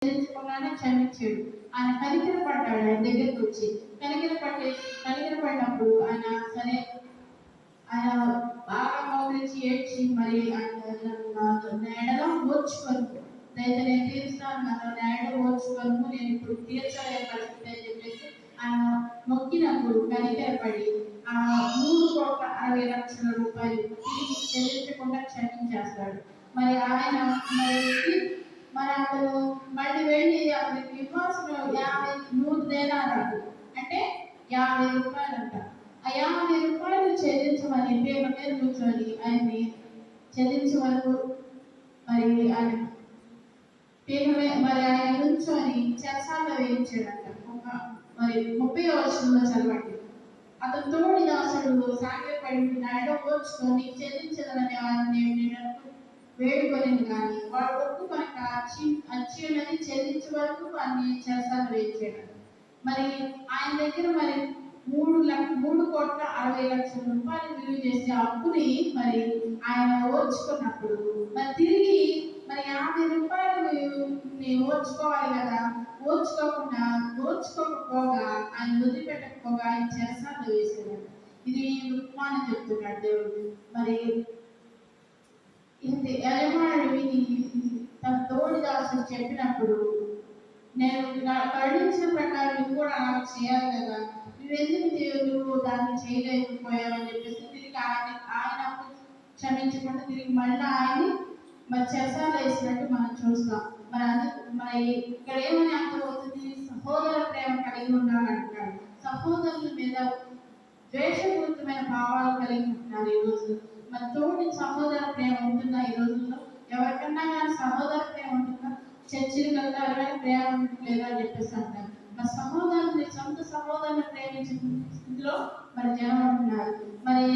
చెల్లించకుండానే క్షమించాడు. ఆయన కనికరపడ్డాడు. ఆయన దగ్గరికి వచ్చి కనికరపడినప్పుడు ఆయన సరే ఆయన బాగా మౌలించి ఏడ్చి మరి ఆయన ఎడలో ఓర్చుకొని అయితే నేను తీరుస్తాను నా ఎడలో ఓర్చుకొని నేను ఇప్పుడు తీర్చలేని పరిస్థితి అని చెప్పేసి ఆయన మొక్కినప్పుడు కనికరపడి ఆ 3,60,00,000 తిరిగి చెల్లించకుండా క్షమించేస్తాడు. మరి ఆయన మరి అతను మళ్ళీ వెళ్ళి అతనికి విశ్వాసం 100 దేనారాలు అంటే 50 రూపాయలు అంట. ఆ 50 రూపాయలు చెల్లించమని పేరు మీద కూర్చొని ఆయన్ని చెల్లించే వరకు మరి ఆయన మరి ఆయన నుంచొని చెరసాల్లో వేయించాడంట. మరి 30వ వచనంలో చదవండి. అతను తోడి దాసుడు సాగిపడి నాయన ఓర్చుకొని చెల్లించదని వారిని నేను వేడుకొని కానీ వాడు ఒప్పుకొనక అచ్చి ఉన్నది చెల్లించే వరకు వారిని చెరసాల్లో వేయించాడు. మరి ఆయన దగ్గర మరి 3,60,00,000 రూపాయలు విలువ చేసే అప్పుని మరి ఆయన ఓర్చుకున్నప్పుడు మరి తిరిగి మరి 50 రూపాయలు ఓర్చుకోవాలి కదా, ఓర్చుకోకపోగా ఆయన వదిలిపెట్టకపోగా ఆయన చెరసాల్లో వేసాడు. ఇది ఉపమానం చెప్తున్నాడు దేవుడు. మరి ఇది యజమానుడు విని తన తోడి దాసుడు చెప్పినప్పుడు నేను కరుణించిన ప్రకారం నువ్వు కూడా అలా చేయాలి కదా, నువ్వెందుకు నువ్వు దాన్ని చేయలేకపోయావని చెప్పేసి తిరిగి ఆయన క్షమించకుండా తిరిగి మళ్ళీ ఆయన మరి చెరసాలు వేసినట్టు మనం చూస్తాం. మరి ఇక్కడ ఏమని అర్థమవుతుంది? సహోదర ప్రేమ కలిగి ఉండాలంటున్నాడు. సహోదరుల మీద ద్వేషపూరితమైన భావాలు కలిగి ఉంటున్నారు ఈ రోజు. మరి తోటి సహోదర ప్రేమ ఉంటుందా ఈ రోజుల్లో? ఎవరికన్నా కానీ సహోదర ప్రేమ ఉంటుందా? చర్చిలు వెళ్తారు కానీ ప్రేమ లేదా అని చెప్పేసి అంటారు. మరి సహోదరుని సొంత సహోదరుని ప్రేమించిన స్థితిలో మరి జనం ఉంటున్నారు. మరి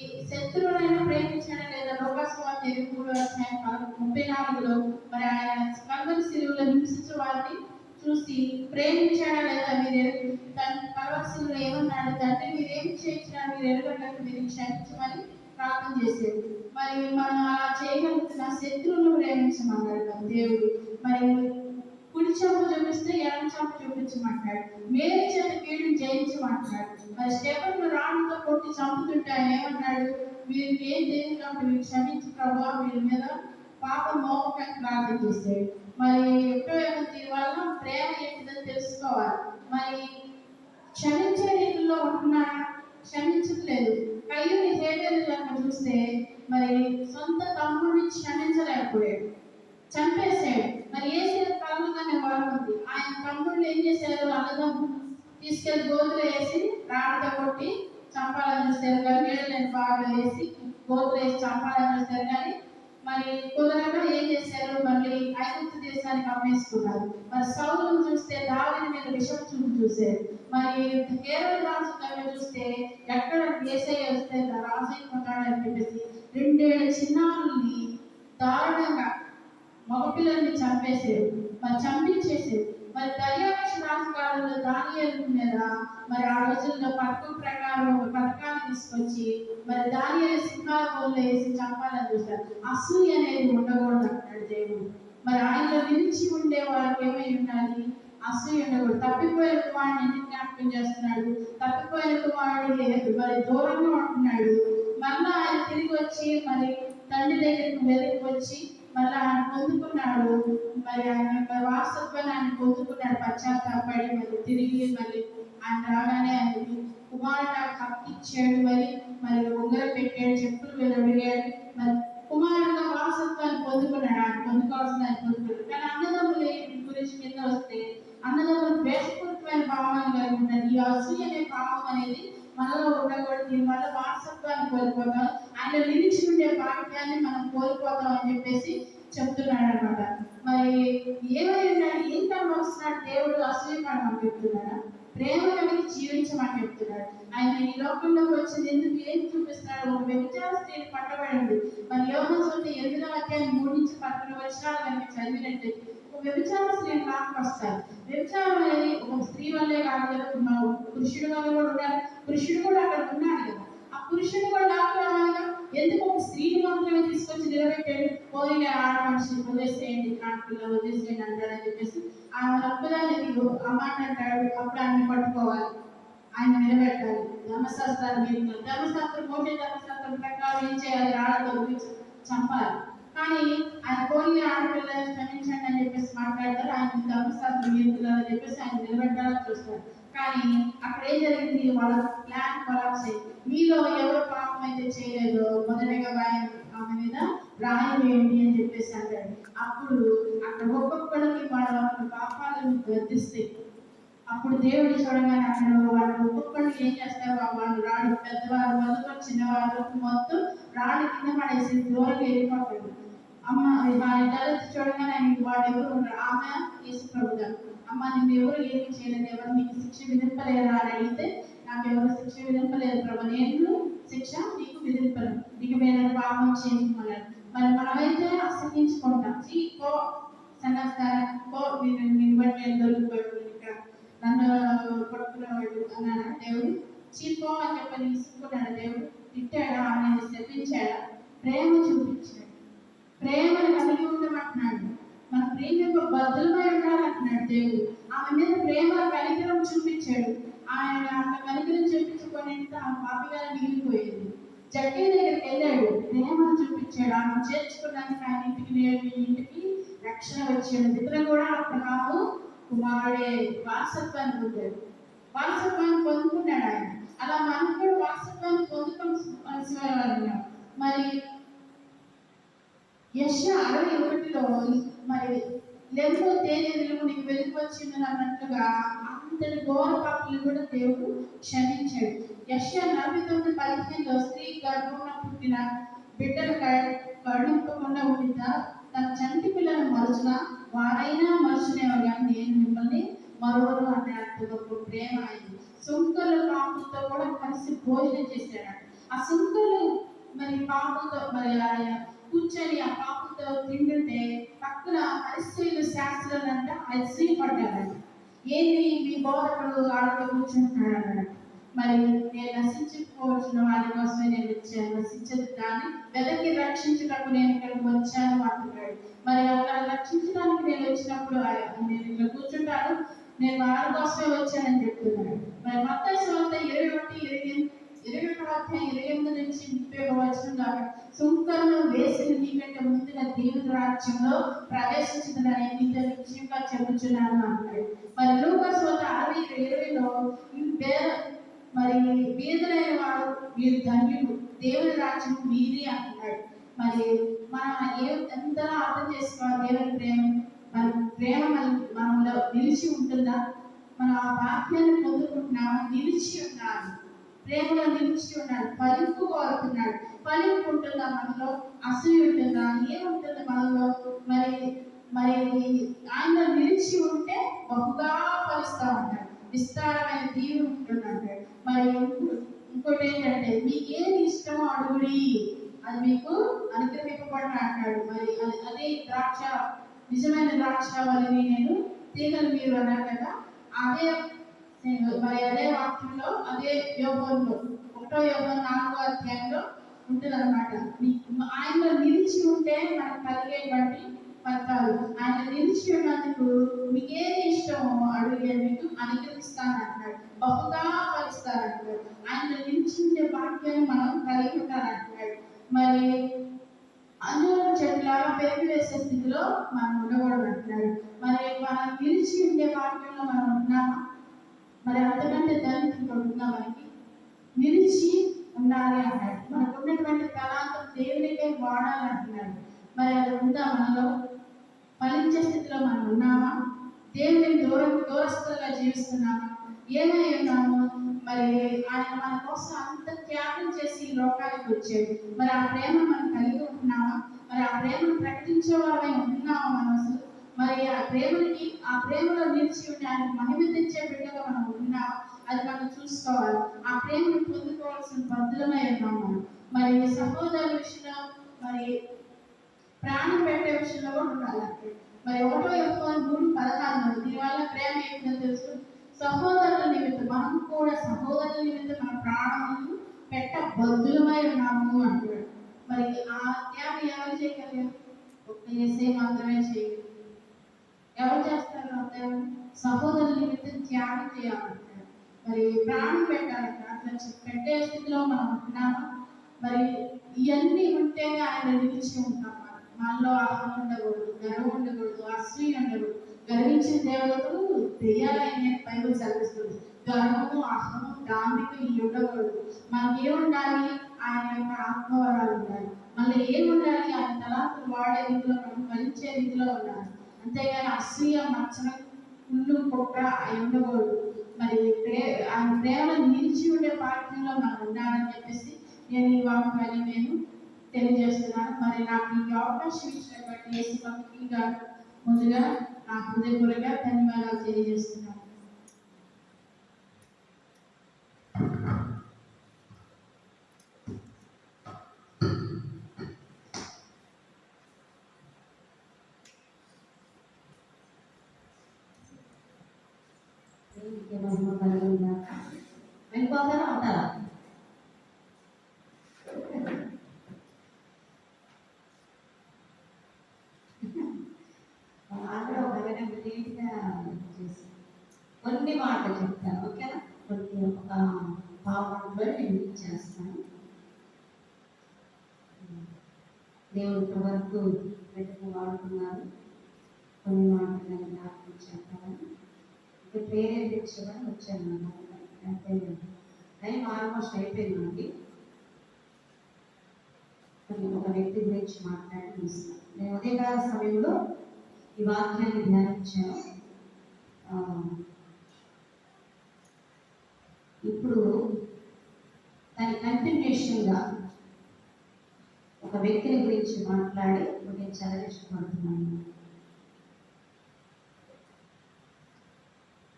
ఈ శత్రువులైనా ప్రేమించడం లేదా? లోకస్వార్థ 33:34 మరి ఆయన కల్వరి శిలువలో హింసించే వారిని చూసి ప్రేమించాడా లేదా? మీరు కల్వరి శిలువలో ఏమన్నాడు? తండ్రి మీరేం చేయించినా మీరు ఎరగట్లేదు, మీరు క్షమించమని ప్రార్థన చేసేది. మరి మనం అలా చేయగలుగుతున్న శత్రువులను ప్రేమించమన్నాడు దేవుడు. మరి కుడి చెంప చూపిస్తే ఎడమ చెంప చూపించమంటాడు. మేలు చేత కీడుని జయించమంటాడు. మరి స్టెఫెను రాళ్ళతో కొట్టి చంపుతుంటే ఆయన ఏమన్నాడు? మీరు ఏం దేని కాబట్టి మీరు క్షమించి ప్రభావ వీరి మీద పాపం మోపకాన్ని ప్రార్థన చేశాడు. మరి ఎప్పుడైనా దీని వల్ల ప్రేమ ఏంటిదో తెలుసుకోవాలి. మరి క్షమించే రీతిలో ఉంటున్నాడా? క్షమించట్లేదు. కయ్యూని హేబేలు కనుక చూస్తే మరి సొంత తమ్ముడిని క్షమించలేకపోయాడు, చంపేశాడు. మరి ఏసేది కళ్ళగానే బాగుంది. ఆయన తమ్ముళ్ళు ఏం చేశారు? అన్నదమ్ము తీసుకెళ్లి గోతులు వేసి రాళ్ళతో కొట్టి చంపాలని చూస్తారు కానీ నీళ్ళని బాగా వేసి గోతులు వేసి చంపాలని చూస్తారు కానీ మరి కుదరగా ఏం చేశారు? మళ్ళీ ఐగుప్తు దేశానికి అమ్మేసుకున్నారు. మరి సౌలును చూస్తే దావీదు మీద విషం చూశారు. మరి కేరళ రాజు గారిని చూస్తే ఎక్కడ యేసయ్య వస్తే రాజు అయిపోతాడని చెప్పేసి 2 ఏళ్ల చిన్నారుల్ని దారుణంగా మగపిల్లల్ని చంపేశారు, మరి చంపించేసారు. మరి దర్యావేష రాజకాలంలో దానియేలు మీద మరి ఆ రోజుల్లో పథకం ప్రకారం ఒక పథకాన్ని తీసుకొచ్చి మరి దానియేలు సింహాల బోన్లో వేసి చంపాలని చూస్తారు. అసూయ అనేది ఉండకూడదు అంటాడు దేవుడు. మరి ఆయనలో నిలిచి ఉండే వాళ్ళకి ఏమై ఉండాలి? అసూయ ఉండకూడదు. తప్పిపోయిన కుమారుని ఎందుకు జ్ఞాపకం చేస్తున్నాడు? తప్పిపోయిన కుమారుడు మరి దూరంగా ఉంటున్నాడు. మళ్ళీ ఆయన తిరిగి వచ్చి మరి తండ్రి దగ్గరికి వెనక్కి వచ్చి మళ్ళీ ఆయన పొందుకున్నాడు. మరి ఆయన యొక్క వారసత్వాన్ని ఆయన పొందుకున్నాడు. పశ్చాత్తాపడి మరి తిరిగి మళ్ళీ ఆయన రాగానే ఆయన కుమారుడు నాకు హక్కు ఇచ్చాడు, మరి ఉంగరం పెట్టాడు, చెప్పులు వెలువడిగాడు. మరి కుమారుడుగా వారసత్వాన్ని పొందుకున్నాడు. ఆయన పొందుకోవాల్సిన ఆయన పొందుకున్నాడు. కానీ అన్నదమ్ముల గురించి కింద వస్తే అన్నదమ్ములు ద్వేషపూరితమైన భావాన్ని కలిగి ఉంటారు. ఈ అసూయ అనే భావం అనేది మనలో ఉండకూడదు. దీనివల్ల వారసత్వాన్ని కోల్పోతాం, ఆయన నిలిచి ఉండే భాగ్యాన్ని మనం కోల్పోతాం అని చెప్పేసి చెప్తున్నాడు అనమాట. మరి ఏమైనా ఏం కనబడుతున్నాడు దేవుడు? అసూయ పడమని చెప్తున్నాడా? ప్రేమ కలిగి జీవించమని చెప్తున్నాడు. ఆయన ఈ లోకంలోకి వచ్చింది ఎందుకు? ఏం చూపిస్తున్నాడు? ఒక వ్యభిచార స్త్రీని పట్టబడింది. మరి యోహాను సువార్త 8:3-11 వచనాలు కనుక చదివినట్టు ఒక వ్యభిచార స్త్రీని వస్తారు. వ్యభిచారం అనేది ఒక స్త్రీ వల్లే కాదు కదా, పురుషుడు వల్ల కూడా ఉండాలి. పురుషుడు కూడా అక్కడ ఉన్నాడు కదా, ఆ పురుషుడు కూడా రావాలిగా. ఎందుకు ఒక స్త్రీని మాత్రమే తీసుకొచ్చి నిలబెట్టాడు? పోనీ ఆడ మనిషి వదిలేసేయండి, ఆడపిల్లలు వదిలేసేయండి అంటాడని చెప్పేసి ఆమె ఒక్కదానికి ఆ మాట అంటాడు. అప్పుడు ఆయన పట్టుకోవాలి, ఆయన నిలబెట్టాలి. ధర్మశాస్త్రాలు మీరు ధర్మశాస్త్రం మోసే ధర్మశాస్త్రం ప్రకారం ఏం చేయాలి? రాళ్ళతో చంపాలి. కానీ ఆయన పోనీ ఆడపిల్లలు క్షమించండి అని చెప్పేసి మాట్లాడతారు. ఆయన ధర్మశాస్త్రం మీరుతుందని చెప్పేసి ఆయన నిలబెట్టాలని చూస్తారు. కానీ అక్కడ ఏం జరిగింది? వాళ్ళ ప్లాన్ కొలాప్స్ అయింది. మీలో ఎవరు పాపం అయితే చేయలేదో మొదటగా ఆమె మీద రాయి వేయండి అని చెప్పేసి అంటాడు. అప్పుడు అక్కడ ఒక్కొక్కరికి వాళ్ళ పాపాలను గర్తిస్తాయి. అప్పుడు దేవుడు చూడగానే అక్కడ వాళ్ళు ఒక్కొక్కరికి ఏం చేస్తారు? వాళ్ళు రాళ్ళు, పెద్దవారు మొదలు చిన్నవారు మొత్తం రాళ్ళు కింద పడేసి దూరంగా వెళ్ళిపోతాడు. అమ్మ తల్లి చూడగానే వాడు ఎవరు ఉంటారు? ఆమె యేసుప్రభు. అమ్మ నిన్ను ఎవరు ఏమి చేయలేదు, ఎవరు నీకు శిక్ష విధింపలేరా అని అడిగితే, నాకు ఎవరు శిక్ష విధింపలేదు ప్రభు, నేను శిక్ష నీకు విధింపను, నీకు వేరే పాపం చేయమన్నాడు. మరి మనమైతే అసహించుకుంటాం. పో సన్నస్తారా, పో నేను బట్టి నేను దొరికిపోయాడు, ఇక్కడ నన్ను పట్టుకునేవాడు అన్నాడు దేవుడు. చీపో అని చెప్పని తీసుకున్నాడు దేవుడు. తిట్టాడా? ఆమె శపించాడా? ప్రేమ చూపించాడు. ప్రేమను కలిగి ఉండమంటున్నాడు. మన ప్రేమకు బద్దులమై ఉండాలంటున్నాడు దేవుడు. ఆమె మీద ప్రేమ కనికరం చూపించాడు. ఆయన అట్లా కనికరం చూపించుకొని ఆ పాపిగా మిగిలిపోయింది. జక్కి దగ్గరికి వెళ్ళాడు, ప్రేమను చూపించాడు. ఆమె చేర్చుకోవడానికి ఆయన ఇంటికి రక్షణ వచ్చాడు. ఇతర కూడా అబ్రహాము కుమారుడే వారసత్వాన్ని పొందాడు. వారసత్వాన్ని పొందుకున్నాడు ఆయన. అలా మనం కూడా వారసత్వాన్ని పొందుకోవాల్సిన మరి యెషయా 61లో మరి లెంబో తేనె నిలువు నీకు వెలుగువచ్చిందని అన్నట్లుగా అంతటి ఘోర పాపలు కూడా దేవుడు క్షమించాడు. యెషయా 49:15లో స్త్రీ గర్భంలో పుట్టిన బిడ్డలు కరుణింపకుండా ఉండిద్దా, తన చంటి పిల్లలను మరచిన వారైనా మరచునేవారు కానీ నేను మిమ్మల్ని మరొకరు అన్నట్టు గొప్ప ప్రేమ అయింది. సుంకర్ల పాపలతో కూడా కలిసి భోజనం చేశాడు. ఆ సుంకర్లు మరి పాపలతో మరి ఆయన కూర్చొని ఆ పాపతో తింటుంటే పక్కన పరిస్థితులు శాస్త్రాలు అంట అసూయపడ్డారంట. ఏంటి మీ బోధకుడు ఆడతో కూర్చుంటున్నాడు అన్నాడు. మరి నేను నశించుకోవాల్సిన వారి కోసమే నేను వచ్చాను, నశించదు కానీ వెదకి రక్షించడానికి నేను ఇక్కడికి వచ్చాను అంటున్నాడు. మరి అట్లా రక్షించడానికి నేను వచ్చినప్పుడు నేను ఇక్కడ కూర్చుంటాను, నేను వారి కోసమే వచ్చానని చెప్తున్నాడు. మరి మత్తయి సువార్త 21 నుంచి 30 వచనంలో సుంకరను వేసిన నీకంటే ముందుగా దేవుని రాజ్యంలో ప్రవేశించుదని నీతో నిశ్చయంగా చెబుతున్నాను అంటాడు. మరి లూకా సువార్త 6:20లో మరి బీదలైన వారు మీరు ధన్యులు, దేవుని రాజ్యం మీరే అంటున్నాడు. మరి మనం ఎంతలా అర్థం చేసుకోవాలి దేవుని ప్రేమ? మరి ప్రేమ మనలో నిలిచి ఉంటుందా? మనం ఆ వాక్యాన్ని పొందుకుంటున్నామా? నిలిచి ఉండాలి, ప్రేమలో నిలిచి ఉన్నాడు. ఫలింపు కోరుతున్నాడు. ఫలింపు ఉంటుందా మనలో? అసూయ ఉంటుందా? ఏముంటుంది మనలో? మరి మరి ఆయన నిలిచి ఉంటే బహుగా ఫలిస్తూ ఉంటాడు, విస్తారమైన దీవులు ఉంటుందంటాడు. మరి ఇంకోటి ఏంటంటే మీకు ఏది ఇష్టమో అడుగుడి, అది మీకు అనుగ్రహింపబడిన అంటాడు. మరి అదే ద్రాక్ష, నిజమైన ద్రాక్ష వల్లిని నేను తీగలు మీరు అన్నారు కదా, అదే మరి అదే వాక్యంలో అదే యోగంలో 1వ యోగం 4వ అధ్యాయంలో ఉంటుంది అనమాట. ఆయనలో నిలిచి ఉంటే మనకు కలిగేటువంటి ఫలితాలు. ఆయన నిలిచి ఉన్నందుకు మీకు ఏది ఇష్టమో అడిగే మీకు అనుగ్రహిస్తాను అంటున్నాడు, బహుగా ఫలిస్తారంటున్నాడు. ఆయనలో నిలిచి ఉండే వాక్యాన్ని మనం కలిగి ఉంటానంటున్నాడు. మరి అంజూరం చెట్టులాగా పెరిగి వేసే స్థితిలో మనం ఉండకూడదు అంటున్నాడు. మరి మనం నిలిచి ఉండే వాక్యంలో మనం ఉన్నామా? మరి అంతకంటే ధన్యత ఉందా? మనకి నిలిచి ఉండాలి అంటాడు. మనకు ఉన్నటువంటి తలాంతం దేవునికే వాడాలి అంటున్నాడు. మరి అది ఉందా మనలో? ఫలించే స్థితిలో మనం ఉన్నామా? దేవుని దూరస్తులుగా జీవిస్తున్నామా? ఏమై ఉన్నాము? మరి ఆయన మన కోసం అంత త్యాగం చేసి లోకానికి వచ్చాడు. మరి ఆ ప్రేమ మనం కలిగి ఉంటున్నామా? మరి ఆ ప్రేమను ప్రకటించే వాళ్ళే ఉంటున్నామా మనం అసలు? మరి ఆ ప్రేమలో నిలిచి ఉండి ఆయన మహిమ తెచ్చే బిడ్డగా మనం ఉన్నామా? అది మనం చూసుకోవాలి. ఆ ప్రేమను పొందుకోవాల్సిన బద్దులమై ఉన్నాం మనం. మరి సహోదరుల విషయంలో, మరి ప్రాణం పెట్టే విషయంలో కూడా ఉండాలి. మరి 1వ యోహాను 3:16 దీనివల్ల ప్రేమ ఏంటో తెలుసు. సహోదరుల నిమిత్తం మనం కూడా సహోదరుల నిమిత్తం మన ప్రాణములను పెట్ట బద్దులమై ఉన్నాము అంటాడు. మరి ఆ త్యాగం ఎవరు చేయగలిగారు? ఒక్క యేసే మాత్రమే చేయగలరు. ఎవరు చేస్తారు ఆ త్యాగం? సహోదరుల నిమిత్తం త్యాగం చేయాలంటారు. మరి ప్రాణం పెట్టాలంట. అట్లా పెట్టే స్థితిలో మనం ఉంటున్నామా? మరి ఇవన్నీ ఉంటేనే ఆయన నిలిచి ఉంటాం. మనలో అహం ఉండకూడదు, గర్వం ఉండకూడదు, అసూయ ఉండకూడదు. గర్వించిన దేవతలు దెయ్యాలని బైబిల్ చదివిస్తుంది. గర్వము, అహము, దాంభికం ఇవి ఉండకూడదు. మనకి ఏముండాలి? ఆయన యొక్క ఆత్మవరాలు ఉండాలి. మళ్ళీ ఏముండాలి? ఆయన తలాంతులు వాడే రీతిలో మనం ఫలించే రీతిలో ఉండాలి. అంతేగాని అసూయ, మచ్చన, కుళ్ళు, కుట్ర అవి ఉండకూడదు. మరి ఆయన ప్రేమను నిలిచి ఉండే పాఠంలో మనం ఉండాలని చెప్పేసి నేను ఈ వాక్యాన్ని నేను తెలియజేస్తున్నాను. మరి నాకు ఈ అవకాశం ఇచ్చినటువంటి యేసు భక్తులు గారు ముందుగా నా హృదయపూర్వక ధన్యవాదాలు తెలియజేస్తున్నాను. వెళ్ళిపోతారా ఉంటారా? అక్కడ ఒక విధంగా నీట్గా చేసి కొన్ని మాటలు చెప్తాను. ఓకేనా? కొన్ని ఒక పావుగంటలో నేను చేస్తాను. దేవుడి వరకు పెట్టుకు వాడుతున్నారు. కొన్ని మాటలు నేను జ్ఞాపకం చేస్తాను. ఇంకా ప్రేరేపించమని వచ్చాను అన్నమాట. అంతే టైం ఆల్మోస్ట్ అయిపోయిందండి. ఒక వ్యక్తి గురించి మాట్లాడి ముగిస్తాను. నేను ఉదయకాల సమయంలో ఈ వాక్యాన్ని ధ్యానించాను. ఇప్పుడు దాని కంటిన్యూషన్గా ఒక వ్యక్తిని గురించి మాట్లాడి నేను చాలా ఇష్టపడుతున్నాను.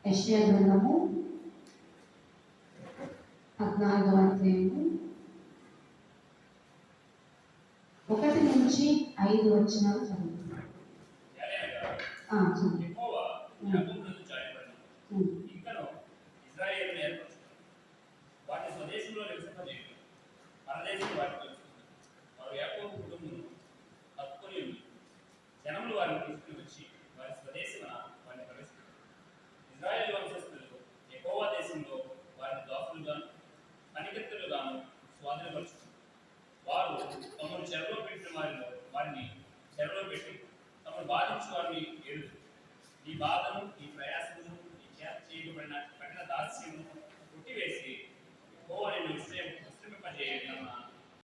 యెషయా గ్రంథము 14వ అధ్యాయము 1 నుంచి 5 వచనాలు చదువుతున్నాను. వాటి స్వదేశంలో నివసింపజేయడం, పరదేశం వాటికి వారు యాకోబు కుటుంబం హక్కుని జనములు వారిని తీసుకుని వచ్చి వారి స్వదేశమున వారిని ప్రవేశించారు. ఇజ్రాయేల్ వంశస్థులు యెహోవా దేశంలో వారిని దాసులుగాను పనికత్తెలుగాను స్వాధీనపరుచుకున్నారు. వారు తమను చెరలో పెట్టిన వారిని చెరలో పెట్టి తమను బాధించి వారిని ఏడుదు. ఈ బాధను, ఈ ప్రయాసమును, ఈ చేత చేయబడిన కఠిన దాస్యమును కొట్టివేసి